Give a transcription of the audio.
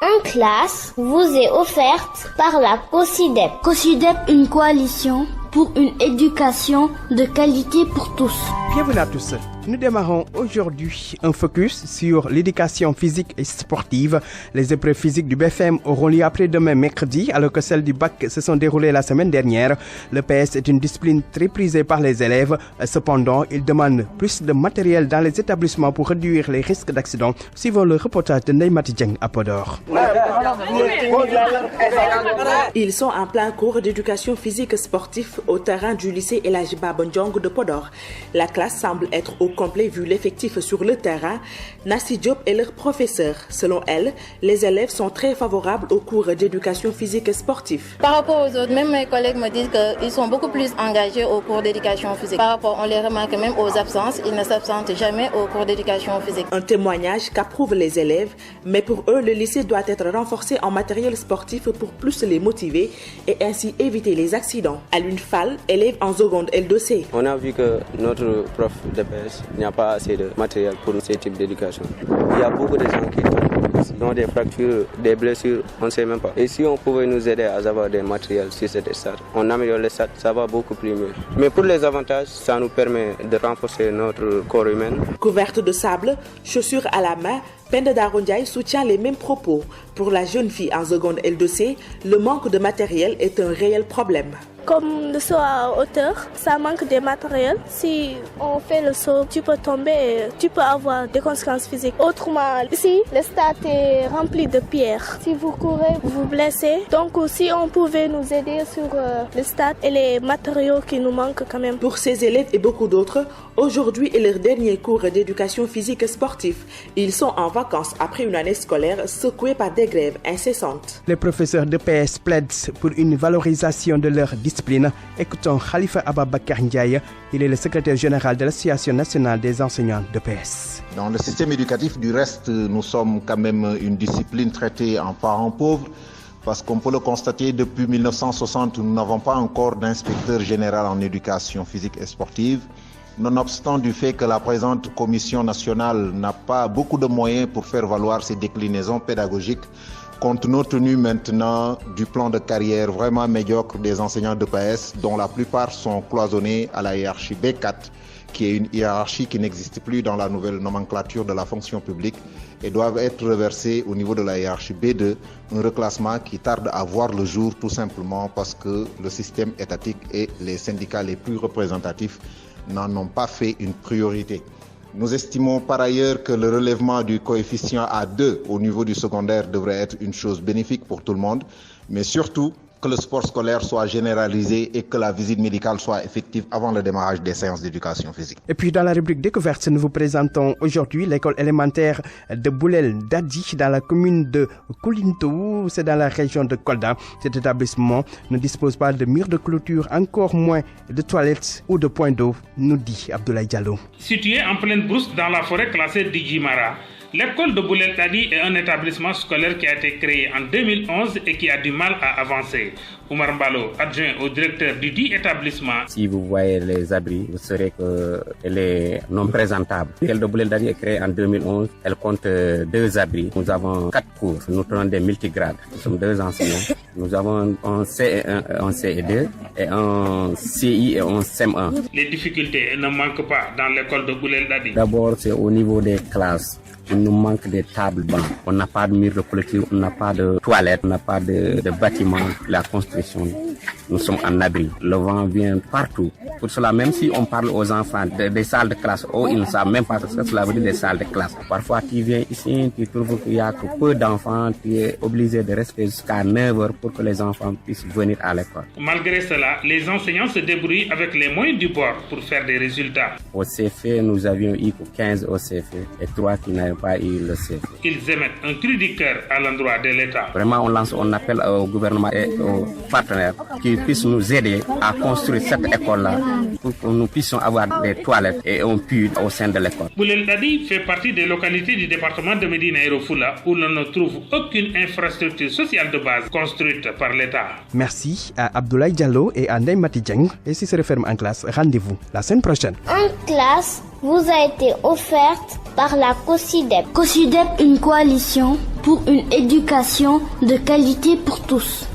en classe vous est offerte par la COSYDEP. COSYDEP, une coalition pour une éducation de qualité pour tous. Bienvenue à tous. Nous démarrons aujourd'hui un focus sur l'éducation physique et sportive. Les épreuves physiques du BFM auront lieu après-demain mercredi, alors que celles du bac se sont déroulées la semaine dernière. Le PS est une discipline très prisée par les élèves. Cependant, il demande plus de matériel dans les établissements pour réduire les risques d'accident. Suivons le reportage de Neymati Dieng à Podor. Ils sont en plein cours d'éducation physique sportive au terrain du lycée El Hadji Baba Ndiong de Podor. La classe semble être au complet vu l'effectif sur le terrain. Nassi Diop est leur professeur. Selon elle, les élèves sont très favorables aux cours d'éducation physique et sportive. Par rapport aux autres, même mes collègues me disent qu'ils sont beaucoup plus engagés aux cours d'éducation physique. Par rapport, on les remarque même aux absences, ils ne s'absentent jamais aux cours d'éducation physique. Un témoignage qu'approuvent les élèves, mais pour eux, le lycée doit être renforcé en matériel sportif pour plus les motiver et ainsi éviter les accidents. Alune Fall, élève en seconde L2C. On a vu que notre prof de PS il n'y a pas assez de matériel pour ce type d'éducation. Il y a beaucoup de gens qui ont des fractures, des blessures, on ne sait même pas. Et si on pouvait nous aider à avoir des matériels sur cette stade, on améliore les stades, ça va beaucoup plus mieux. Mais pour les avantages, ça nous permet de renforcer notre corps humain. Couverte de sable, chaussures à la main, Penda Darondjaï soutient les mêmes propos. Pour la jeune fille en seconde L2C, le manque de matériel est un réel problème. Comme le saut à hauteur, ça manque de matériel. Si on fait le saut, tu peux tomber et tu peux avoir des conséquences physiques. Autrement, ici, le stade est rempli de pierres. Si vous courez, vous vous blessez. Donc, si on pouvait nous aider sur le stade et les matériaux qui nous manquent quand même. Pour ces élèves et beaucoup d'autres, aujourd'hui est leur dernier cours d'éducation physique et sportive. Ils sont en vacances après une année scolaire secouée par des grèves incessantes. Les professeurs de PS plaident pour une valorisation de leur discipline. Écoutons Khalifa Ababakar Ndiaye, il est le secrétaire général de l'Association nationale des enseignants de PS. Dans le système éducatif, du reste, nous sommes quand même une discipline traitée en parents pauvres, parce qu'on peut le constater, depuis 1960, nous n'avons pas encore d'inspecteur général en éducation physique et sportive, nonobstant du fait que la présente commission nationale n'a pas beaucoup de moyens pour faire valoir ses déclinaisons pédagogiques, compte tenu maintenant du plan de carrière vraiment médiocre des enseignants de PS, dont la plupart sont cloisonnés à la hiérarchie B4, qui est une hiérarchie qui n'existe plus dans la nouvelle nomenclature de la fonction publique, et doivent être reversés au niveau de la hiérarchie B2, un reclassement qui tarde à voir le jour tout simplement parce que le système étatique et les syndicats les plus représentatifs n'en ont pas fait une priorité. Nous estimons par ailleurs que le relèvement du coefficient A2 au niveau du secondaire devrait être une chose bénéfique pour tout le monde, mais surtout que le sport scolaire soit généralisé et que la visite médicale soit effective avant le démarrage des séances d'éducation physique. Et puis dans la rubrique découverte, nous vous présentons aujourd'hui l'école élémentaire de Boulel Dadi dans la commune de Koulintou, c'est dans la région de Kolda. Cet établissement ne dispose pas de murs de clôture, encore moins de toilettes ou de points d'eau, nous dit Abdoulaye Diallo. Situé en pleine brousse dans la forêt classée d'Idjimara, l'école de Boulel Dadi est un établissement scolaire qui a été créé en 2011 et qui a du mal à avancer. Oumar Mbalo, adjoint au directeur du dit établissement. Si vous voyez les abris, vous saurez qu'elle est non présentable. L'école de Boulel Dadi est créée en 2011. Elle compte 2 abris. Nous avons 4 cours. Nous tenons des multigrades. Nous sommes 2 enseignants. Nous avons un CE1, un CE2 et un CI et un CM1. Les difficultés ne manquent pas dans l'école de Boulel Dadi. D'abord, c'est au niveau des classes. Il nous manque des tables bancs. On n'a pas de mur de clôture, on n'a pas de toilettes, on n'a pas de bâtiment. La construction, nous sommes en abri. Le vent vient partout. Pour cela, même si on parle aux enfants des salles de classe, ils ne savent même pas ce que cela veut dire des salles de classe. Parfois, tu viens ici, tu trouves qu'il y a que peu d'enfants, tu es obligé de rester jusqu'à 9 heures pour que les enfants puissent venir à l'école. Malgré cela, les enseignants se débrouillent avec les moyens du bord pour faire des résultats. Au CFE, nous avions eu 15 au CFE et 3 qui n'avaient pas eu le CFE. Ils émettent un cri du cœur à l'endroit de l'État. Vraiment, on lance un appel au gouvernement et aux partenaires qui puissent nous aider à construire cette école-là pour que nous puissions avoir des toilettes et un puits au sein de l'école. Boulel Dadi fait partie des localités du département de Médina Yoro Foulah où l'on ne trouve aucune infrastructure sociale de base construite par l'État. Merci à Abdoulaye Diallo et à Neymati Dieng. Et si se referme en classe, rendez-vous la semaine prochaine. En classe vous a été offerte par la COSYDEP. COSYDEP, une coalition pour une éducation de qualité pour tous.